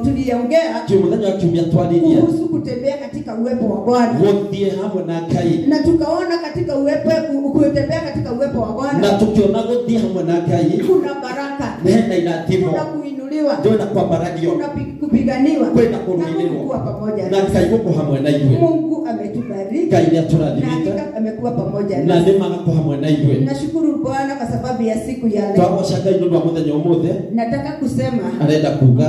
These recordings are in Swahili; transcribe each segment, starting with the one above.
tuliongea kuhusu kutembea katika uwepo wa Bwana. Na tukaona katika uwepo kutembea katika uwepo wa Bwana. Na tukiona kuna baraka. Kuna kuinuliwa. Kuna kupiganiwa. Na Mungu pamoja nasi. Mungu ametubariki. Na amekuwa pamoja nasi. Nashukuru Bwana kwa sababu ya siku ya leo. Nataka kusema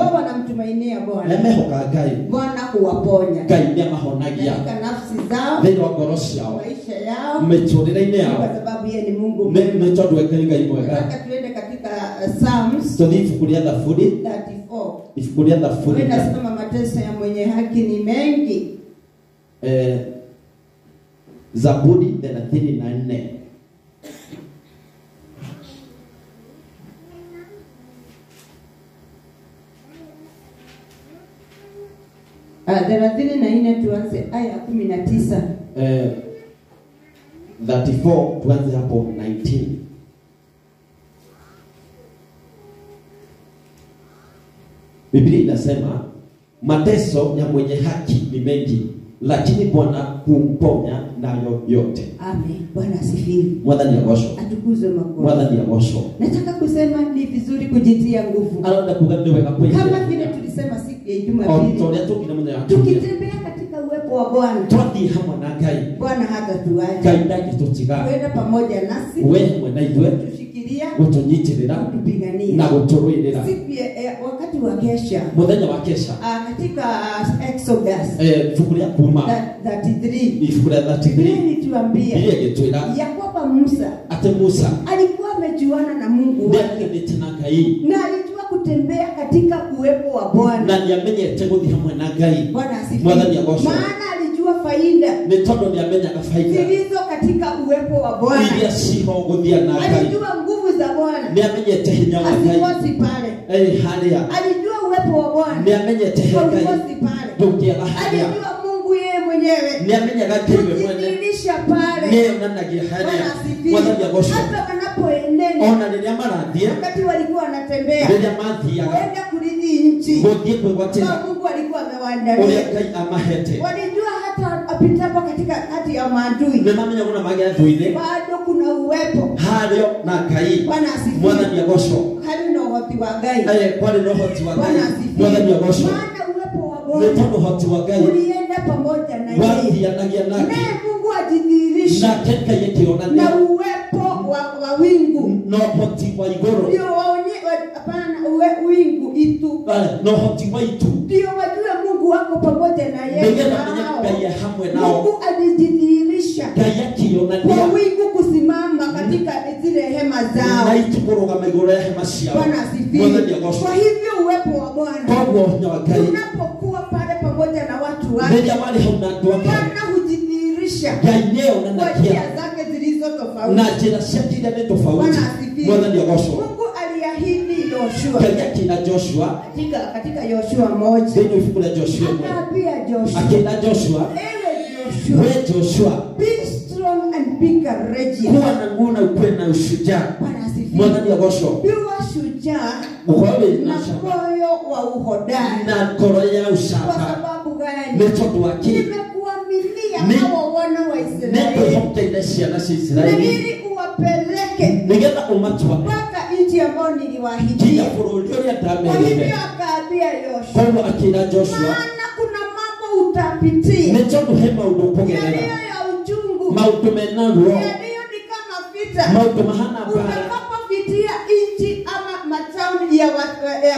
wao wanamtumainia Bwana. Bwana huwaponya katika nafsi zao, maisha yao, kwa sababu yeye ni Mungu. Nataka tuende katika Psalms 34. Inasema mateso ya mwenye haki ni mengi. Zaburi 34. Thelathini na nne tuanze aya 19. 34 tuanze hapo 19. Biblia inasema mateso ya mwenye haki ni mengi, lakini Bwana humponya nayo yote. Amen. Bwana asifiwe. Mwadhani ya gosho. Atukuzwe Mungu. Mwadhani ya gosho. Nataka kusema ni vizuri kujitia nguvu. Kama vile tulisema siku ya Jumapili. Tukitembea katika uwepo wa Bwana. Bwana hatatuacha. Kwenda pamoja nasi. Tushikilia. Kutupigania. Siku ya wakati wa kesha. Katika Exodus. 33. Tuambia ya kwamba Musa alikuwa amejuana na Mungu wake, na alijua kutembea katika uwepo wa Bwana. Bwana asifiwe. Maana alijua faida zilizo katika uwepo wa Bwana. Alijua nguvu za Bwana. Asikosi pale. Alijua uwepo wa Bwana. Asikosi pale. Alijua Mungu yeye mwenyewe. Kujidhihirisha pale. Hata wanapoendeni. Wakati walikuwa wanatembea. Kuenda kurithi nchi. Mungu alikuwa amewaandalia. Walijua hata apitapo katika kati ya maadui. Bado kuna uwepo. Bwana asifiwe. Hali na uhoti wa Gai. Bwana asifiwe. Maana uwepo wa Bwana ulienda pamoja na yeye. Naye Mungu ajidhihirisha na uwepo wa wingu. Ndio hapana wingu itu. Ndio wajue Mungu wako pamoja na yeye. Mungu alijidhihirisha kwa wingu kusimama katika zile hema zao. Bwana asifiwe. Kwa hivyo uwepo wa Bwana unapokuwa pale pamoja na watu wake, Bwana hujidhihirisha kwa njia zake zilizo tofauti. Bwana asifiwe. Mungu aliahidi Joshua katika Yoshua 1. Akaambia Joshua, ewe Joshua, be strong and be courageous. Kuwa na nguvu na ukuwe na ushujaa. Bwana asifiwe. Mwadhani ya gosho. Biwa shujaa na moyo wa uhodari. Na koro ya ushaka. Kwa sababu gani? Metodo waki. Nimekuamilia hawa wana wa Israeli. Ili uwapeleke. Nigeta umatwa. Mpaka nchi ambayo niliwaahidi. Kwa hivyo akaambia Joshua. Kwa akina Joshua. Maana kuna mambo utapitia. Metodo hema udopogelera. Yaliyo ya uchungu. Mautumenarwo. Yaliyo ni kama vita. Mautumahana bara. Utakapopitia nchi ama matauni ya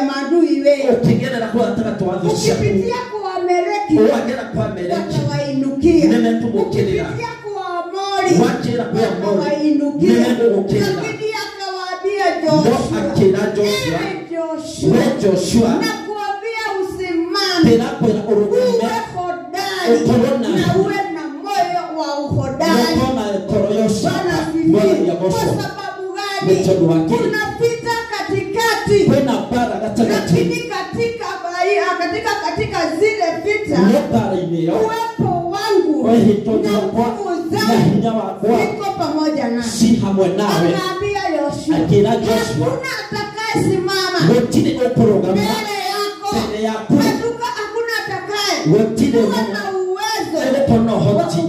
maadui wewe. Ukigerera kwa ataka tuanze shaku. Ukipitia kwa Amaleki. Uagera kwa Amaleki. Watawainukia. Nemetumukirira. Ukipitia kwa Amori. Wachera kwa Amori. Watawainukia. Nemetumukirira. Lakini akawaambia Joshua. Joshua. Nakuambia usimame. Uwe hodari. Na uwe na moyo wa uhodari. Kwa sababu gani? Unapita katikati. Lakini katika zile vita, uwepo wangu na nguvu zangu ziko pamoja nasi. Anaambia Joshua, hakuna atakayesimama mbele yako wotile wana uwezo elepono hoti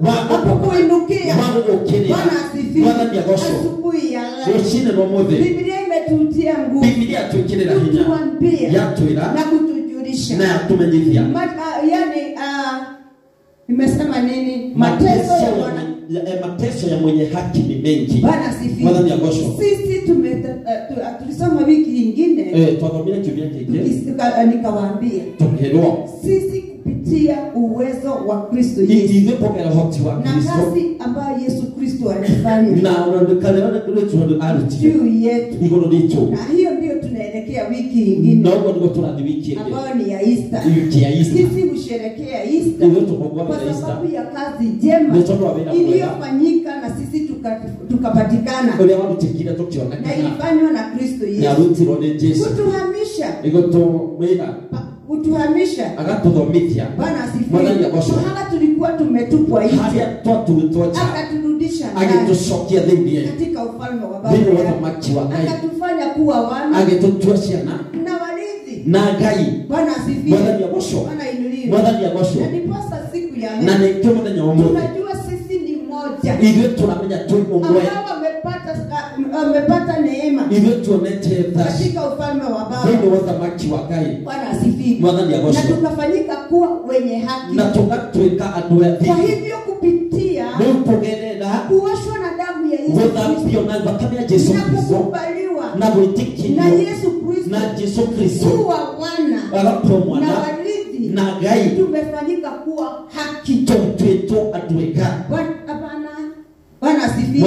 wa kuinukia. Bwana asifiwe. Asubuhi ya leo Biblia imetutia nguvu, Biblia tukirira hinya yatwira na kutujulisha na tumenyithia nimesema nini? Mateso ya mwenye haki ni mengi. Bwana asifiwe. Sisi tulisoma wiki nyingine twathamira kiumia kingine nikawaambia sisi kupitia uwezo wa Kristo Yesu na kazi ambayo Yesu Kristo alifanya juu yetu, na hiyo ndio tunaelekea wiki nyingine ambayo ni ya Easter. Sisi husherehekea Easter kwa sababu ya kazi njema iliyofanyika na sisi tukapatikana na ilifanywa na Kristo Yesu kutuhamisha akatuthomithia. Bwana asifiwe. Mahala tulikuwa tumetupwa nje, akaturudisha agitucokia thiini katika ufalme wa Baba, akatufanya kuwa wana, agitutua ciana na warithi na Ngai. Bwana asifiwe. Bwana inuliwe. Na ndiposa siku ya leo tunajua sisi ni moja, ambao wamepata neema katika ufalme wa Baba. Bwana asifiwe. Na tukafanyika kuwa wenye haki, kwa hivyo kupitia kuoshwa na damu ya Yesu na kukubaliwa na Yesu Kristo kuwa wana na warithi na Ngai, tumefanyika kuwa haki. Bwana asifiwe.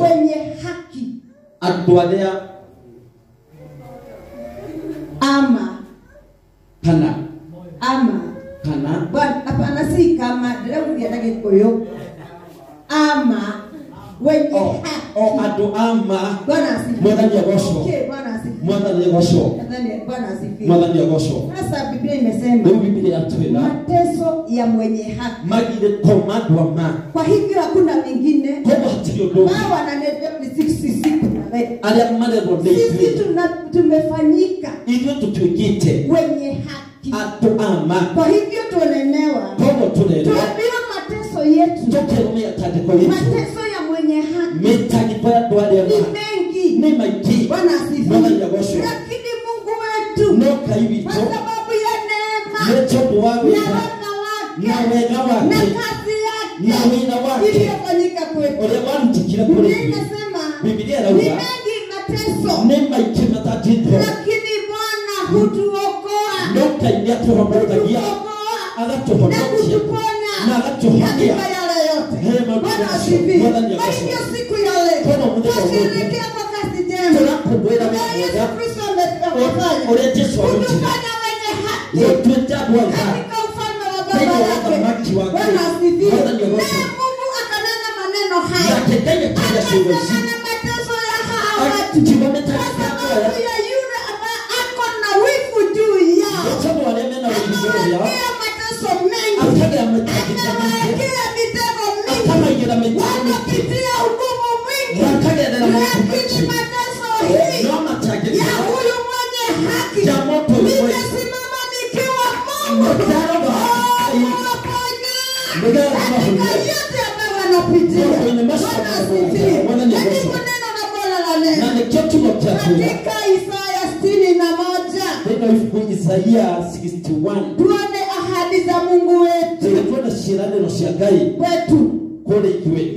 Wenye haki ama hapana, si kama ndio yataka koyo ama wenye haki ama. Bwana asifiwe. Okay, Bwana asifiwe. Sasa Biblia imesema mateso ya mwenye haki. Kwa hivyo hakuna mengine ambao wananena ni 66. Sisi tumefanyika wenye haki. Kwa hivyo tuonenewa, tuambiwa mateso yetu, mateso ya mwenye haki ni mengi. Bwana asifiwe. Lakini Mungu wetu kwa sababu ya neema na wema wake na kazi yake iliyofanyika kwetu, Biblia inasema ni mengi mateso, lakini Bwana hutuokoa na kutuponya katika yale yote. Bwana asifiwe. Kwa hiyo siku ya leo tunasherehekea kwa kazi njema Yesu Kristo amefanya kutufanya wenye haki katika ufalme wa Baba yake. Bwana asifiwe. Na Mungu akanena maneno haya, akanena mateso ya hawa watu kwa sababu ya yule ambaye ako na wivu juu yao, amewekea mateso mengi, amewekea mitego mingi, wanapitia hukumu mwingi, lakini mateso hii ya huyu mwenye haki nimesimama nikiwa Mungu katika yote ambayo wanapitia. Bwana asifiwe. Katika neno la Bwana la neno katika Isaya 61 tuone ahadi za Mungu wetu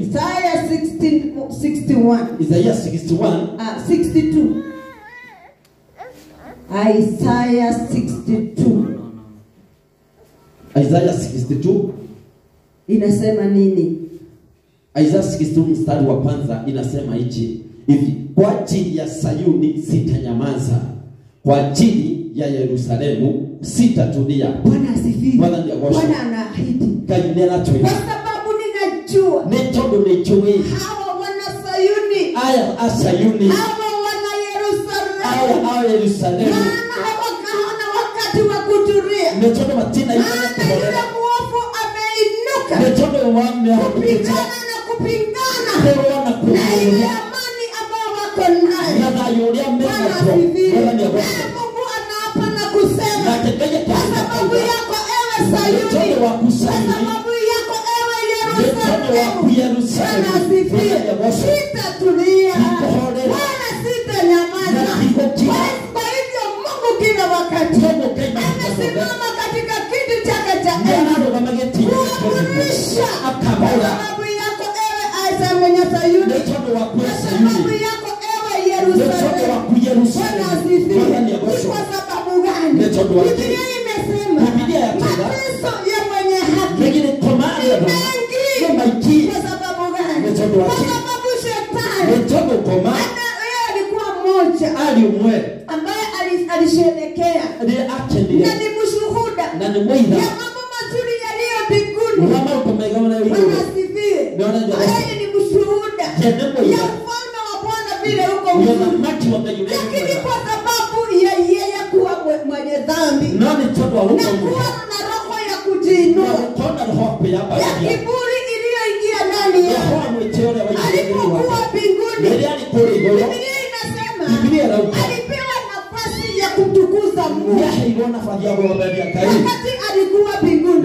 Isaya 61 Isaiah 61 62 Isaiah 62 Isaiah 62 inasema nini? Isaiah 62 mstari wa kwanza inasema hivi: kwa ajili ya Sayuni sitanyamaza, kwa ajili ya Yerusalemu sitatulia. Bwana asifiwe. Bwana anaahidi. Kwa sababu ninajua hawa wana Sayuni, hawa wana Yerusalemu, hawana wakati wa kutulia. Maana mwovu ameinuka kupigana na kupingana na ile amani ambao wako nayo. Bwana asifiwe. Mungu anaapa na kusema kwa sababu yako ewe Sayuni, wa kwa kusayuni, sababu yako ewe mtoto wa Yerusalemu. Bwana asifiwe. Sitatulia wala sitanyamaza. Kwa hivyo Mungu kila wakati anasimama katika kiti chake cha enzi kuamrisha kwa sababu yako ewe Isaya mwenye Sayuni, kwa sababu yako ewe Yerusalemu. Bwana asifiwe. Ni kwa sababu gani? Biblia imesema mateso ya mwenye haki ni mengi. Kwa sababu gani? Kwa sababu shetani alikuwa mmoja ambaye alisherekea na ni mshuhuda ya mambo mazuri yaliyo mbinguni. Bwana asifiwe. Yeye ni mshuhuda ya ufalme wa Bwana vile huko mbinguni. Lakini kwa sababu ya yeye kuwa mwenye dhambi na kuwa na roho ya kujiinua ya kiburi iliyoingia ndani yake, alipokuwa mbinguni, Biblia inasema alipewa nafasi ya kumtukuza Mungu wakati alikuwa mbinguni.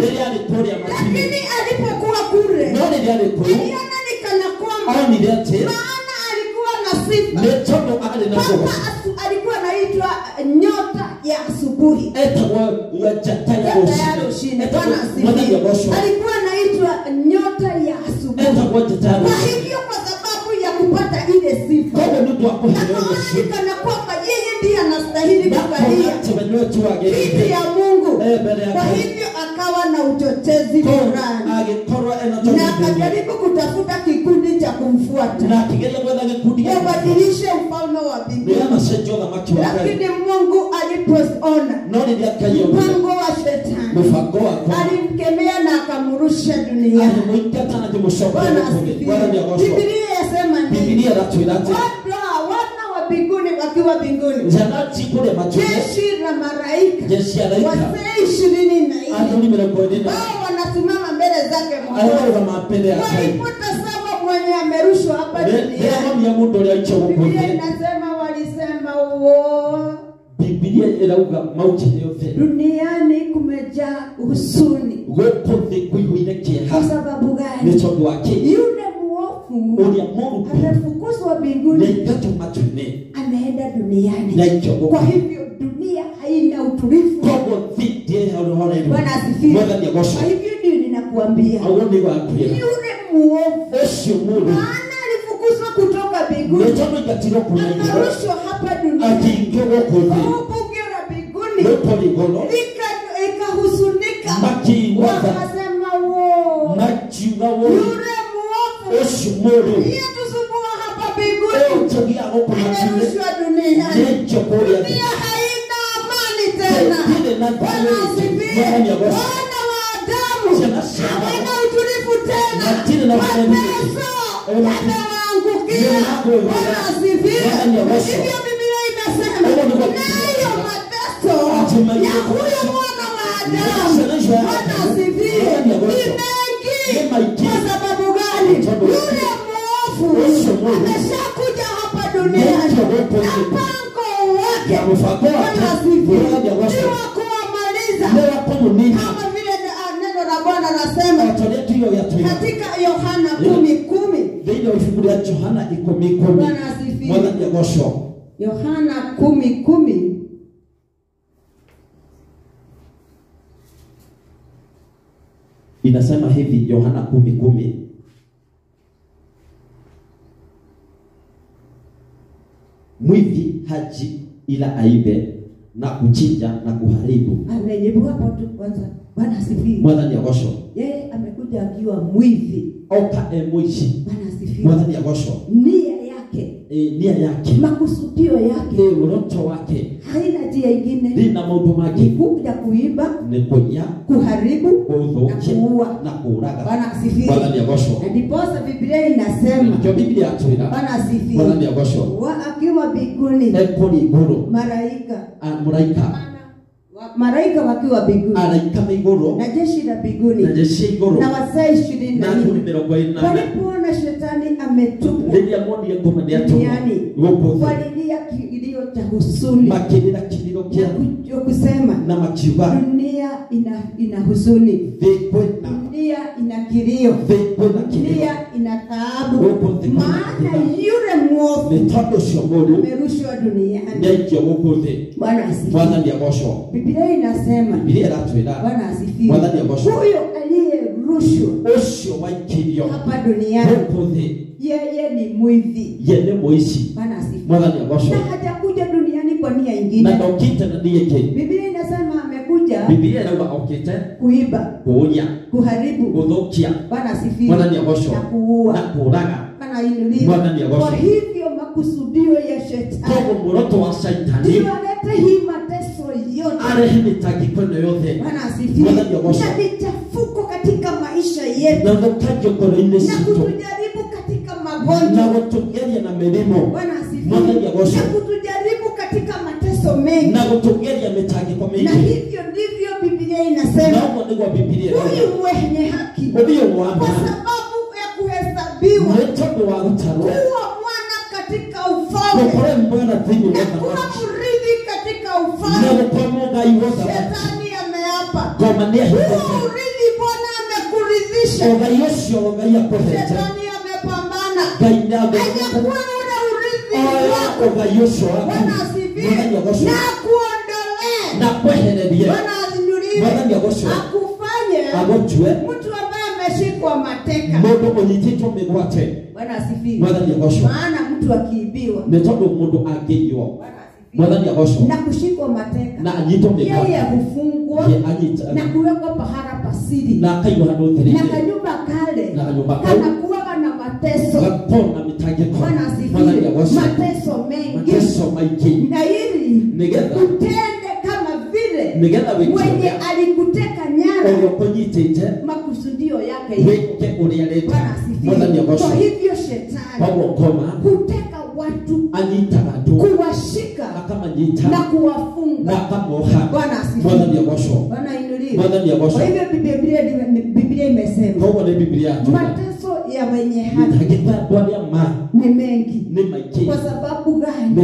Lakini alipokuwa kule, aliona ni kana kwamba maana alikuwa na sifa kwamba alikuwa anaitwa nyota ya asubuhi. Bwana asifiwe. Alikuwa anaitwa nyota ya asubuhi. Kwa hivyo kwa sababu ya kupata ile sifa, kana kwamba yeye ndiye anastahili kukalia kiti ya Mungu. Kwa hivyo akawa na uchochezi fulani na akajaribu kutafuta kikundi cha kumfuata wabadilishe ufalme wa mbinguni. Lakini Mungu alipoona mpango wa shetani, alimkemea na akamrusha duniani. Bwana asifiwe. Biblia yasema nini? Wana wa mbinguni wakiwa mbinguni, jeshi la malaika wazee 24 hao wanasimama mbele zake Mungu. Walipotazama mwenye amerushwa hapa duniani, Biblia inasema walisema Biblia inauga mauti yote duniani kumejaa huzuni. Kwa sababu gani? Yule muovu amefukuzwa mbinguni, ameenda duniani. Kwa hivyo dunia haina utulivu. Bwana asifiwe. Kwa hivyo ndio ninakuambia yule muovu, maana alifukuzwa kutoka mbinguni, akarushwa hapa duniani. Bunge la mbinguni likahuzunika, wakasema yule muovu yetusumbua hapa mbinguni amerushwa duniani. Dunia haina amani tena. Bwana asifiwe. Wana wa Adamu hawana utulivu tena. Mateso yamewaangukia. Bwana asifiwe. Hivyo Biblia inasema nayo mateso ya huyo mwana wa Adamu, Bwana asifiwe, ni mengi. Kwa sababu gani? Yule mwovu ameshakuja hapa duniani na mpango wake, Bwana asifiwe, ni wa kuwamaliza. Kama vile neno la Bwana nasema katika Yohana 10:10. Bwana asifiwe. Yohana 10:10 inasema hivi. Yohana 10:10, mwivi haji ila aibe na kuchinja na kuharibu. Amen. Hapo tu kwanza. Bwana asifiwe. Mwana ni agosho. Yeye amekuja akiwa mwivi. Oka mwishi. Bwana asifiwe. Mwana ni agosho. Nia yake, makusudio yake, uroto wake haina njia nyingine. Dina maundu make kuja kuiba, ni kunya, kuharibu, na kuua na kuuraga. Bwana asifiwe. Bwana ni agosho. Ndipo Biblia inasema, ndio Biblia atuira. Bwana asifiwe. Bwana ni agosho. Akiwa mbinguni, malaika wakiwa mbinguni, na jeshi la mbinguni, na wazee 24 walipoona shetani ametupwa duniani, walilia kilio cha huzuni. Makinira kililo kia. Na kusema na makiba. Dunia ina huzuni. Dunia ina kilio. Dunia ina taabu. Maana yule mwovu amerushwa duniani. Bwana asifiwe. Bwana ndiye gosho. Biblia inasema. Biblia inatueleza. Bwana asifiwe. Bwana ndiye gosho. Huyo aliyerushwa osho waikilio hapa duniani. Yeye ni mwivi. Yeye moishi. Bwana asifiwe. Bwana ndiye gosho. Na hajakuja duniani kwa nia nyingine. Na dokita na ndiye ke. Biblia inasema amekuja. Biblia inaomba okite. Kuiba. Kuonya. Kuharibu. Kudhokia. Bwana asifiwe. Bwana ndiye gosho. Na kuua. Na kuraga. Bwana inuliwe. Bwana ndiye gosho. Kwa hivyo makusudio ya shetani. Kwa moroto wa shetani. Tualete hii mateso yote. Arehe takikono yote. Bwana asifiwe. Bwana ndiye gosho. Na vichafuko katika maisha yetu. Na vokajo kwa inde sito. Na kutujaribu katika magonjwa. Na kutugeria na melimo. Bwana asifiwe. Bwana ndiye gosho. Na kutujaribu katika mateso mengi. Na kutugeria metagiko mengi. Na hivyo ndivyo Biblia inasema. Na ndivyo Biblia. Huyu mwenye haki. Kwa sababu ya kuhesabiwa. Kuwa mwana katika ufalme. Kuwa mrithi katika ufalme. Shetani ameapa. Kuwa urithi Bwana amekuridhisha. Shetani amepambana. Hajakuwa ule urithi wako. Bwana asifiwe. Na kuondolee. Bwana azinuliwe. Akufanye mtu ambaye ameshikwa mateka. Bwana asifiwe. Maana mtu akiibiwa. Na kushikwa mateka. Yeye hufungwa. Na kuwekwa pahala pasiri. Na kanyumba kale. Kanakuwa na mateso. Bwana asifiwe. Mateso mengi. Na ili utende kama vile mwenye alikuteka nyara. Makusudio yake. Bwana asifiwe. Kwa hivyo shetani huteka watu, kuwashika na kuwafunga. Bwana asifiwe. Bwana inuliwe. Kwa hivyo Biblia imesema mateso ya wenye haki ni mengi. Kwa sababu gani?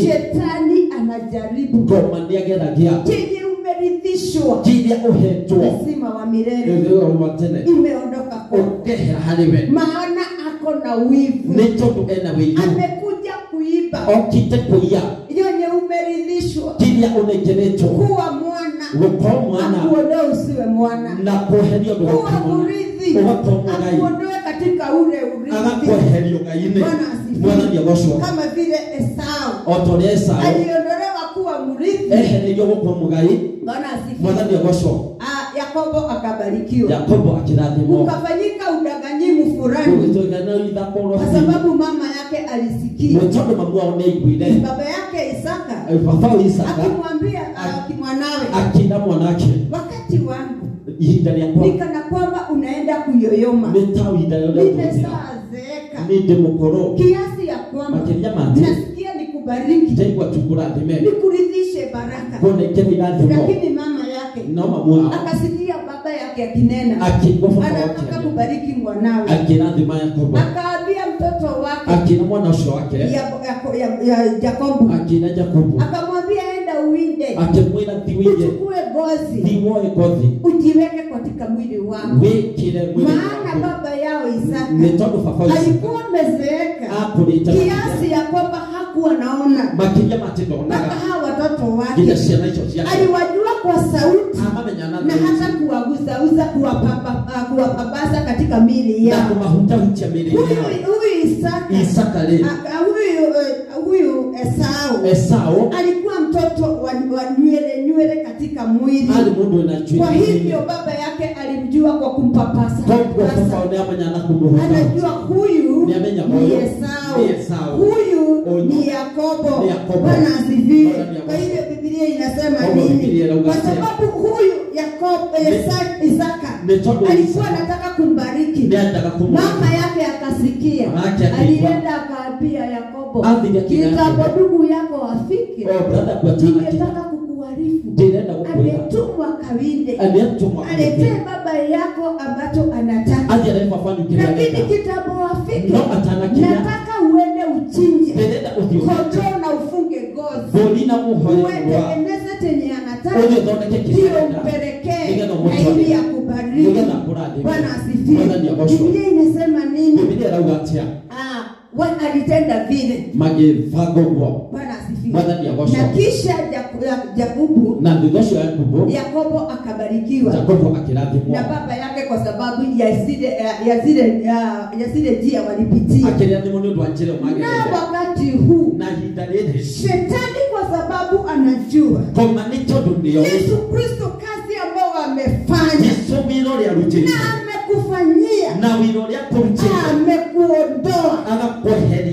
Shetani anajaribu chenye umerithishwa uzima wa milele imeondoka kwake. Maana ako na wivu. Amekuja kuiba yenye umerithishwa kuwa mwana. Akuondoe usiwe mwana. Kuwa mrithi. Akuondoe katika ule urithi. Bwana asifiwe. Kama vile Esau aliondolewa kuwa mrithi. Bwana asifiwe. Yakobo akabarikiwa. Ukafanyika udanganyifu fulani. Kwa sababu mama yake alisikia. Baba yake Isaka akimwambia mwanawe, wakati wangu nikana kwamba unaenda kuyoyoma. Nimezeeka kiasi ya kwamba nasikia nikubariki, nikuridhishe baraka. Lakini mama yake akasikia baba yake akinena anataka kubariki mwanawe. Akaambia mtoto wake ya Yakobo, akamwambia enda uwinde, uchukue gozi ujiweke katika mwili wangu. Maana baba yao Isaka alikuwa amezeeka kiasi ya kwamba hakuwa naona mpaka hawa watoto wake. Aliwajua kwa sauti na hata kuwaguza kuwapapasa katika mili yao. Huyu Esau alikuwa mtoto wa nywele katika mwili. Kwa hivyo baba yake alimjua kwa kumpapasa. Anajua huyu ni Esau, huyu ni Yakobo. Bwana asifiwe. Kwa hivyo Biblia inasema nini? Kwa sababu huyu Isaka alikuwa anataka kumbariki. Mama yake akasikia. Alienda akaambia Yakobo, kitambo ndugu yako afike, ningetaka kukuarifu. Ametumwa kawinde, aletee baba yako ambacho anataka. Lakini kitambo afike, nataka uende umchinje kondoo na ufunge ngozi utengeneze chenye anataka ndio umpelekee ili ya kubariki. Bwana asifiwe. Biblia inasema nini? Alitenda vile magivago. Bwana asifiwe. Na kisha Yakobo akabarikiwa na baba yake kwa sababu ya zile njia walipitia. Na wakati huu Shetani kwa sababu anajua Yesu Kristo kazi ambayo amefanya na amekufanyia amekuondoa.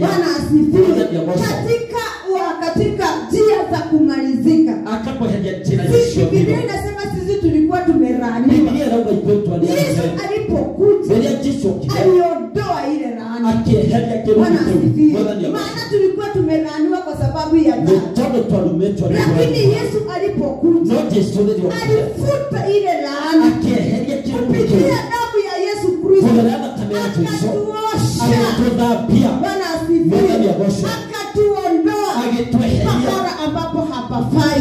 Bwana asifiwe. Katika njia za kumalizika. Biblia inasema sisi tulikuwa tumelaaniwa. Yesu alipokuja aliondoa ile laana. Bwana asifiwe. Maana tulikuwa tumelaaniwa kwa sababu ya dhambi. Lakini Yesu alipokuja alifuta ile laana. Kupitia damu ya Yesu Kristo akatuosha. Bwana asifiwe. Akatuondoa mahali ambapo hapafai.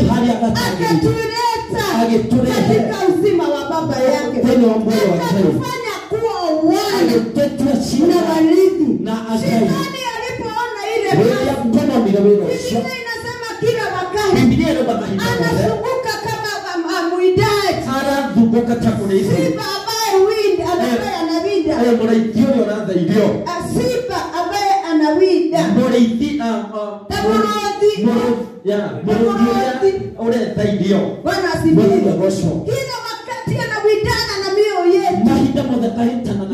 Akatuleta katika uzima wa baba yake. Akatufanya kuwa wana na warithi. Shetani alipoona ile Biblia inasema kila wakati anazunguka kama mwindaji. Simba ambaye winda ambaye anawinda. Simba ambaye anawinda. Bwana asifiwe. Kila wakati anawindana na mioyo yetu.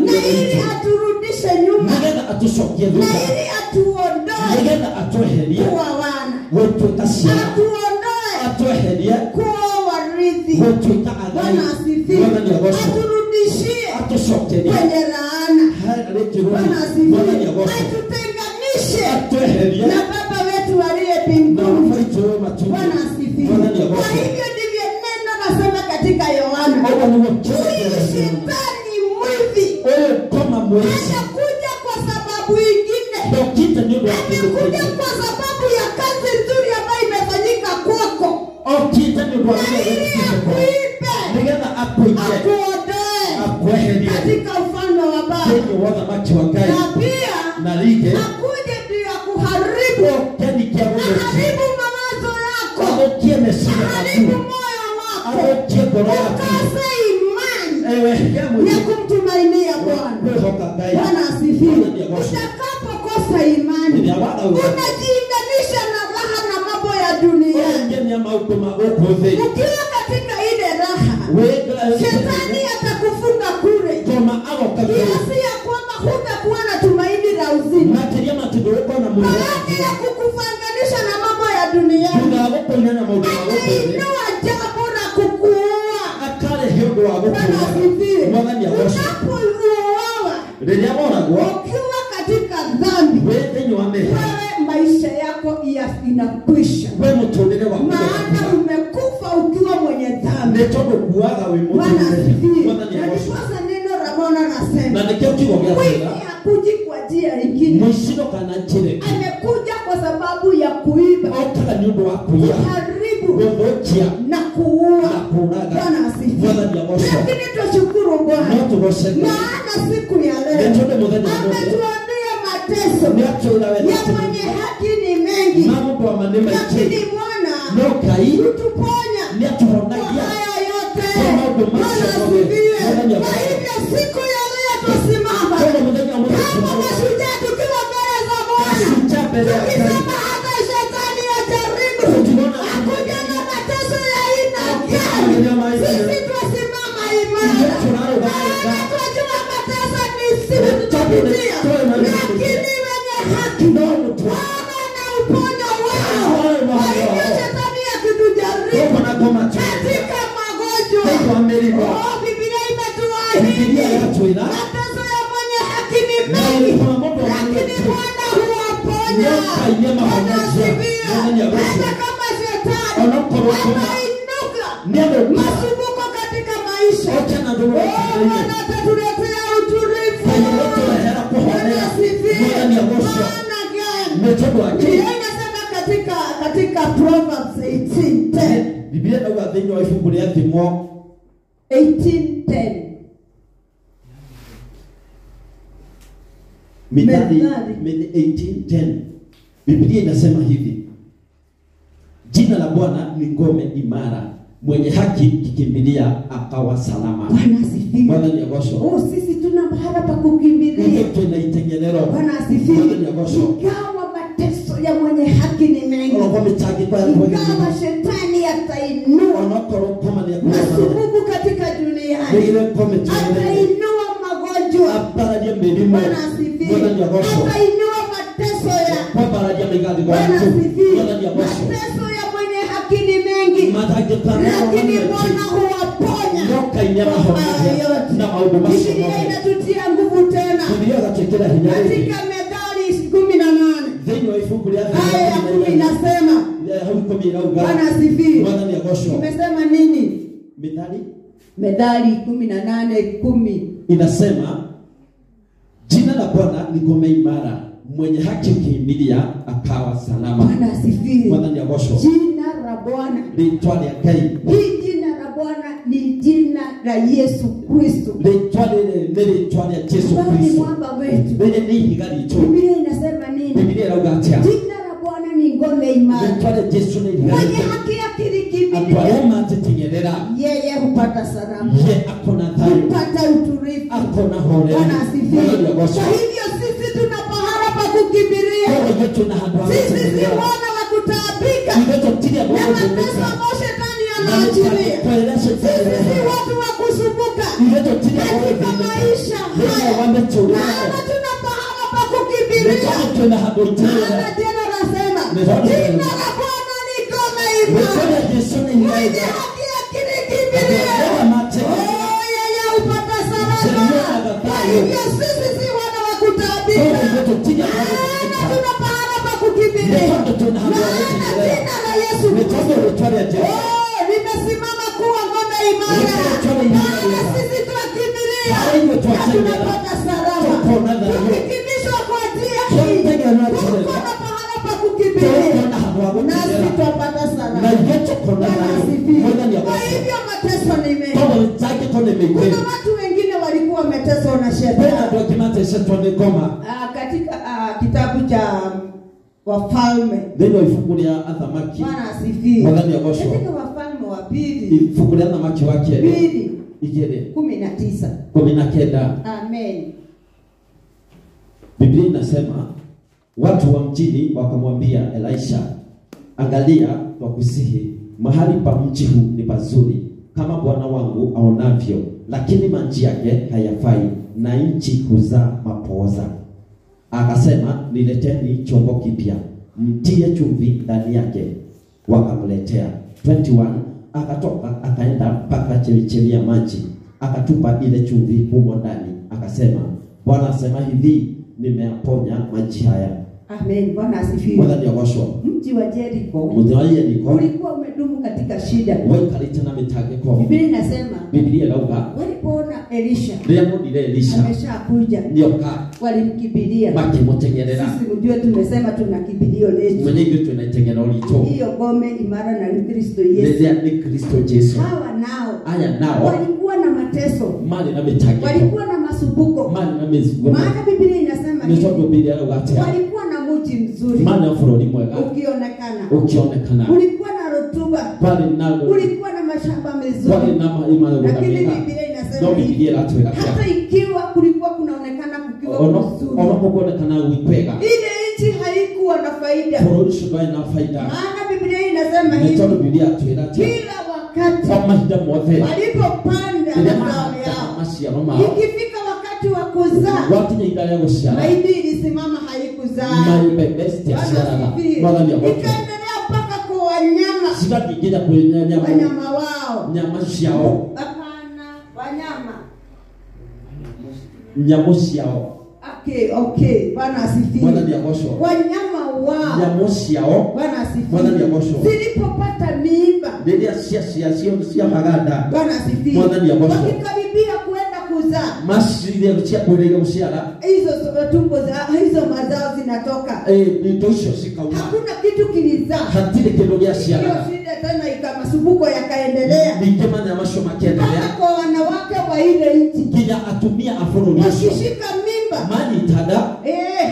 Na ili aturudishe nyuma. Na ili atuondoe kuwa wana. Atuondoe kuwa warithi. Bwana asifiwe. Aturudishie kwenye laana. Bwana asifiwe. Atutenganishe na baba wetu aliye mbinguni. Bwana asifiwe. Kwa hivyo ndivyo neno nasema katika Yohana. Shetani mwivi anakuja kwa sababu ingine. Amekuja kwa sababu ya kazi nzuri ambayo imefanyika kwako. Na ili akuondoe katika ufalme wa Baba. Na pia akuje ndio kuharibu. Haribu mawazo yako. Haribu moyo wako. Ukose imani ya kumtumainia Bwana. Bwana asifiwe. Utakapokosa imani unajiinganisha na raha na mambo ya dunia. Ukiwa katika ile raha Shetani atakufunga kule. Kiasi ya kwamba hutakuwa na tumaini la uzima. Baada ya kukufanganisha na mambo ya dunia atainua jambo la kukuua. Bwana asifiwe. Unapouawa ukiwa katika dhambi wewe maisha yako inakwisha. Maana umekufa ukiwa mwenye dhambi. Bwana asifiwe. Na ndiposa neno la Bwana nasema hakuji kwa njia nyingine. Amekuja kwa sababu ya kuiba, kuharibu na kuua. Bwana asifiwe. Lakini tushukuru Bwana maana siku ya leo ametuambia mateso ya mwenye haki ni mengi. Lakini Bwana utuponya kwa haya yote. Bwana asifiwe. Kwa hivyo siku ya leo tusimama kama mashujaa tukiwa mbele za Bwana. Tukisema hata Shetani ajaribu akuja na mateso ya aina gani, sisi tusimama imara. Tunajua mateso ni sisi tutapitia, lakini wenye haki wana uponyo wao. Kwa hivyo Shetani akitujaribu katika magonjwa, Biblia imetuahidi mateso ya mwenye haki ni mengi, lakini Bwana huwaponya. Bwana asifiwe. Hata kama Shetani ameinuka masumbuko katika maisha, Bwana atatuletea utulivu. Bwana asifiwe. Maana gani? Proverbs 18:10. Biblia na wadhenyo wa ifungu ya Thimo 18:10. Mithali 18:10. Biblia inasema hivi: jina la Bwana ni ngome imara, mwenye haki kikimbilia akawa salama. Bwana asifiwe. Bwana ni agosho. Oh, sisi tuna mahali pa kukimbilia. Ndio tunaitengenero. Bwana asifiwe. Bwana ni agosho. Ingawa mateso ya mwenye haki ni mengi, ingawa shetani atainua masumbuko katika dunia, atainua magonjwa, Bwana asifiwe, atainua mateso ya Bwana asifiwe. Mateso ya mwenye haki ni mengi, lakini Bwana huwaponya Biblia inatutia nguvu tena katika Methali 18 aya ya 10 inasema, Bwana asifiwe. Umesema nini? Methali 18:10 inasema, jina la Bwana ni ngome imara, mwenye haki ukimbilia akawa salama. Bwana asifiwe. Bwana ni agosho. Jina la Bwana litwale kai. Hii jina la Bwana ni jina la Yesu Kristo. Litwale Yesu Kristo. Mwamba wetu. Ni higari tu. Biblia inasema nini? Biblia inaugatia. Jina la Bwana ni ngome imara. Litwale Yesu ni higari. Mwenye haki akirikimbilia, atwalema tetengerera, yeye hupata salama. Yeye akona dhayo. Hupata utulivu. Akona hore. Bwana asifiwe. Kwa hivyo sisi tuna pahala pa kukimbilia. Sisi si wana wa kutaabika na mateso ambayo shetani anaachilia. Sisi si watu wa kusumbuka katika maisha haya. Maana tuna pahala pa kukimbilia. Maana jina nasema, jina la Bwana ni ngome imara, mwenye haki akirikimbilia, yeye hupata salama. Kwa hivyo sisi si wana wa kutaabika, maana tuna pahala pa kukimbilia. Maana jina la Yesu limesimama kuwa ngome imara. Maana sisi tunakimbilia na tunapata salama. Tukikimbishwa kwa njia hii, tuko na pahala pa kukimbilia nasi tutapata salama. Bwana asifiwe. Kwa hivyo mateso ni mengi. Kuna watu wengine walikuwa wameteswa na shetani. Katika kitabu cha Wafalme, Bwana asifiwe, katika Wafalme wa pili 2:19. Amen. Biblia inasema, watu wa mjini wakamwambia Elisha, angalia twakusihi, mahali pa mji huu ni pazuri kama bwana wangu aonavyo, lakini maji yake hayafai na nchi huzaa mapooza. Akasema, nileteni chombo kipya, mtie chumvi ndani yake. Wakamletea. 21. Akatoka akaenda mpaka chemchemi ya maji, akatupa ile chumvi humo ndani, akasema, Bwana asema hivi, nimeyaponya maji haya. Amen. Bwana asifiwe. Bwana ni agosho. Mji wa Jericho ulikuwa umedumu katika shida. Biblia inasema, walipoona Elisha ameshakuja, walimkimbilia. Sisi mjue tumesema tuna kibilio letu. Hiyo ngome imara na Kristo Yesu. Hawa nao walikuwa na mateso, walikuwa na masumbuko. Maana Biblia inasema walikuwa na mji mzuri ukionekana, ulikuwa na rutuba, ulikuwa na mashamba mzuri. Lakini Biblia inasema hata ikiwa kulikuwa kunaonekana kukiwa mzuri, ile nchi haikuwa na faida. Maana Biblia inasema kila wakati walipopanda mazao yao, ikifika wakati wa kuzaa, mahindi ilisimama haikuzaa. Ikaendelea mpaka kwa wanyama wao. Hapana, wanyama. Okay, Bwana asifiwe. Wanyama wao. Bwana asifiwe. Zilipopata mimba, Bwana asifiwe, wakikaribia kuenda kuzaa. Masiri ya kuelekea mshahara. Hizo tumbo za hizo mazao zinatoka. Nitosho sikauma. Hakuna kitu kilizaa. Hatile kidogo ya shida. Hiyo shida tena ikamasubuko yakaendelea. Nikema na masho makiendelea. Kwa wanawake wa ile nchi. Kija atumia afronisho. Wakishika mimba. Mani tada.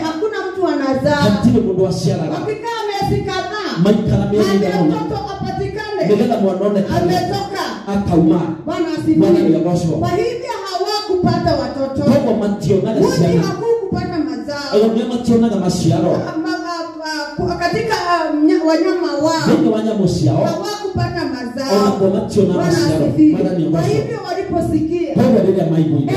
Hakuna mtu anazaa. Hatile mundu wa shida. Wakikaa miezi kadhaa. Maikala miezi kadhaa. Mtoto apatikane. Nigenda mwanone ametoka. Akauma. Bwana asifiwe. Kwa hivyo hawakupata watoto. Kwa mationa na shida. Hawakupata mazao. Ayo mationa na mashiaro. Katika wanyama wao. Ndio wanyama wao. Hawakupata mazao. Kwa mationa mashiaro. Kwa hivyo waliposikia.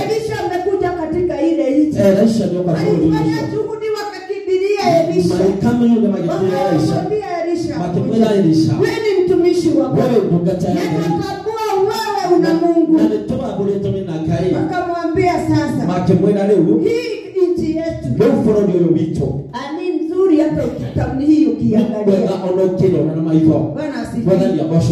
Elisha amekuja katika ile nchi. Elisha ndio alifanya juhudi wakakimbilia Elisha. Kama yule magidia Elisha. Makimwela Elisha. Wewe ni mtumishi wa Bwana. Wewe mtungata yake. Natambua wewe una Mungu. Nalitoa buleto na kai. Akamwambia sasa. Makimwela leo. Hii nchi yetu. Leo foro ndio wito. Ani nzuri hata ukitauni hii ukiangalia. Bwana onokelo na maivo. Bwana asifiwe.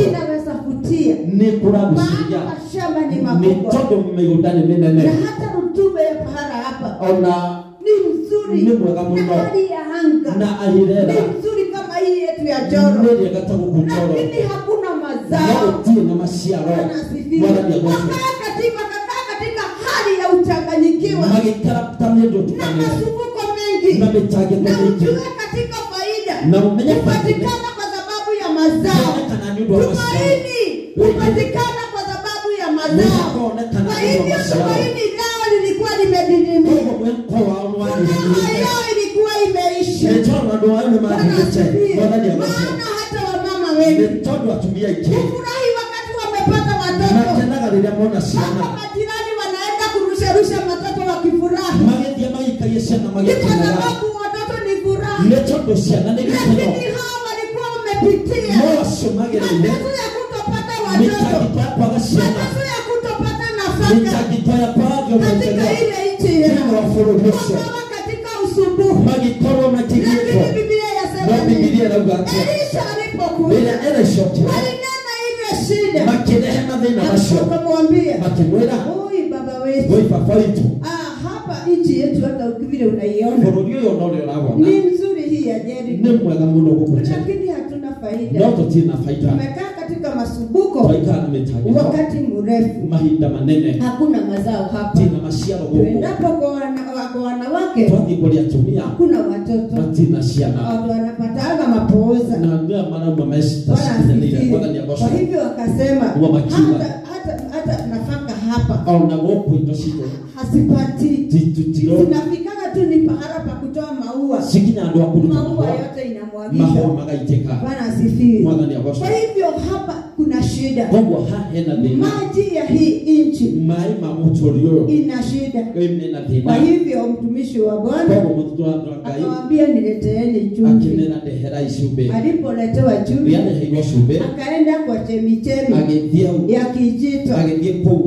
Inaweza kutia. Ni kuragusia. Shamba ni makubwa. Ni todo mmegundane menene. Na hata rutuba ya pahala hapa. Ona ni nzuri. Ni mwega muno. Na hali ya anga. Na alirera. Ni nzuri kama hii yetu ya Joro. Ndio yakataka kujoro. Lakini hakuna mazao. Ndio na masiaro. Bwana katika hali ya uchanganyikiwa. Na masumbuko mengi. Na ujue katika faida. Hupatikana kwa sababu ya mazao. Tumaini hupatikana kwa sababu ya mazao. Kwa hivyo tumaini lao lilikuwa limedidimia. Yao ilikuwa imeisha. Maana hata wamama wengi hufurahi wakati wamepata watoto. Hata majirani wanaenda kurusha watoto wakifurahi. Ni kwa sababu watoto ni furahi. Lakini hao walikuwa wamepitia mateso ya kutopata watoto, mateso ya kutopata nafaka katika ile nchi yao, wakawa katika usumbufu. Lakini Biblia yasema Elisha alipokuja walinena ile shida, wakamwambia oi baba wetu, hapa nchi yetu hata vile unaiona ni nzuri hii ya Jeriko, lakini hatuna faida. Tumekaa katika masumbuko wakati mrefu, hakuna mazao hapa. Tuendapo kwa wanawake hakuna watoto, watu wanapataga mapooza. Kwa hivyo wakasema hata nafaka hapa hasipati. Tunafikaga tu ni pahala pa kutoa maua. Maua yote inamwagika. Bwana asifiwe. Kwa hivyo hapa kuna shida. Maji ya hii nchi ina shida. Kwa hivyo mtumishi wa Bwana akamwambia nileteeni chumvi. Alipoletewa chumvi akaenda kwa chemichemi ya kijito,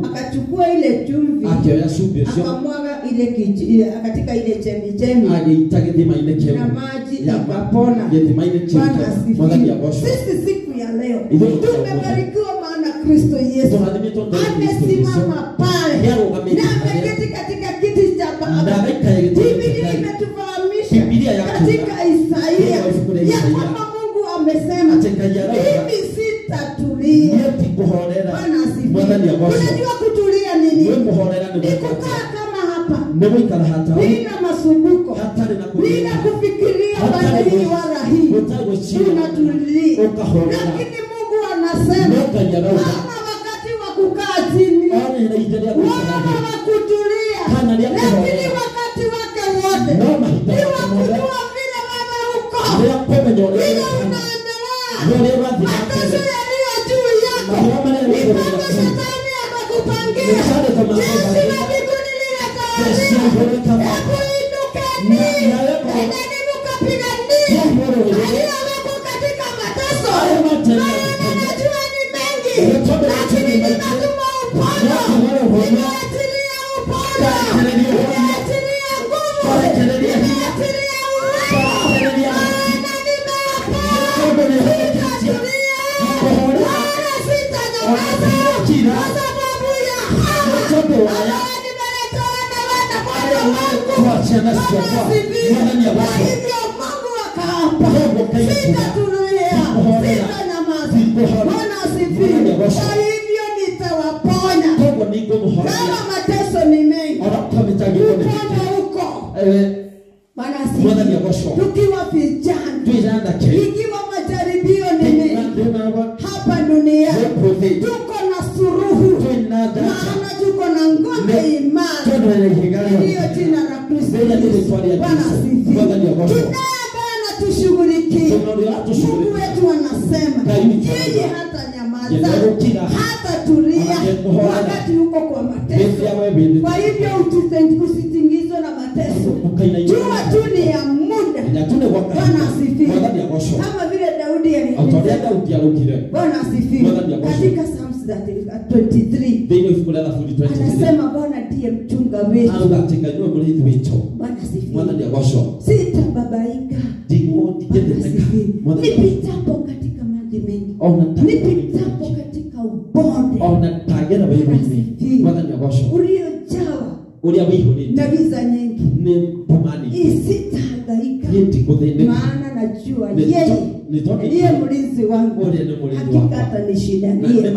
akachukua ile chumvi akamwaga ile katika ile chemichemi na maji ikapona. Sisi siku ya leo tumebarikiwa, maana Kristo Yesu amesimama pale na ameketi katika kiti cha Baba. Biblia imetufahamisha katika Isaia ya kwamba Mungu amesema mimi sitatulia. Bwana asifiwe. Unajua kutulia nini? Ni kukaa kama hapa bila masumbuko, bila kufikiria wala hii wala hii, tunatulia. Lakini Mungu anasema kama wakati wa kukaa chini wala wa kutulia, lakini wakati wake wote ni wa kujua vile wewe uko, vile unaendelea, mateso yaliyo juu yako, mipango shetani amekupangia, jinsi la mbinguni linatawaliwa. Hebu inukeni, endeni mkapiganie aliyewekwa katika mateso. Maana najua ni mengi, lakini ninatuma upondo, ninaachilia upondo, ninaachilia nguvu, ninaachilia uwezo. Maana nimeokoa, sitatulia wala sitanyamaza kwa sababu ya hao ambao nimeleta ciana ciakwa mwathani agocwo hivyo Mungu akaapa sitatulia sitanyamaza Bwana asifiwe kwa hivyo nitawaponya kama mateso ni mengi uponya huko Bwana asifiwe tukiwa vijana ikiwa majaribio ni mengi hapa dunia tuko na suruhu maana tuko na ngome imara hiyo jina la Kristo Bwana asifiwe tunayebana tushughulikie Mungu wetu anasema yeye hata nyamaza hata tulia wakati uko kwa mateso kwa hivyo usitingizwe na mateso jua tu ni ya muda Bwana asifiwe kama vile Daudi alisema Bwana asifiwe katika Psalms 23 anasema Bwana ndiye mchunga wetu Bwana asifiwe sitababaika nipitapo katika maji mengi nipitapo katika ubonde uliojawa na giza nyingi sitahangaika maana najua yeye ndiye mlinzi wangu hakika atanishindania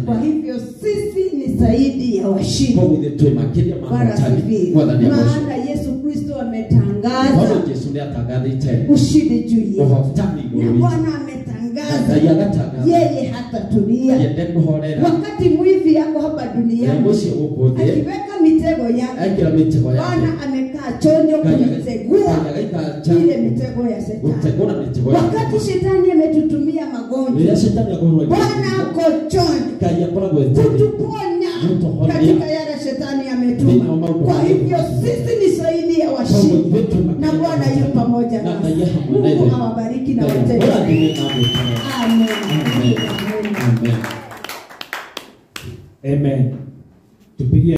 kwa hivyo sisi ni zaidi ya washindi maana Yesu Kristo ametangaza ushindi juu yetu na Bwana ametangaza yeye hatatulia wakati mwivi yako hapa duniani akiweka mitego yake Bwana amekaa chonjo kuitegua ile mitego ya shetani wakati shetani ametutumia magonjwa Bwana ako chonjo kutuponya katika yale shetani ametuma kwa hivyo sisi ni zaidi ya washindi na Bwana yupo pamoja nasi Mungu awabariki na wote amen amen amen. Tupigie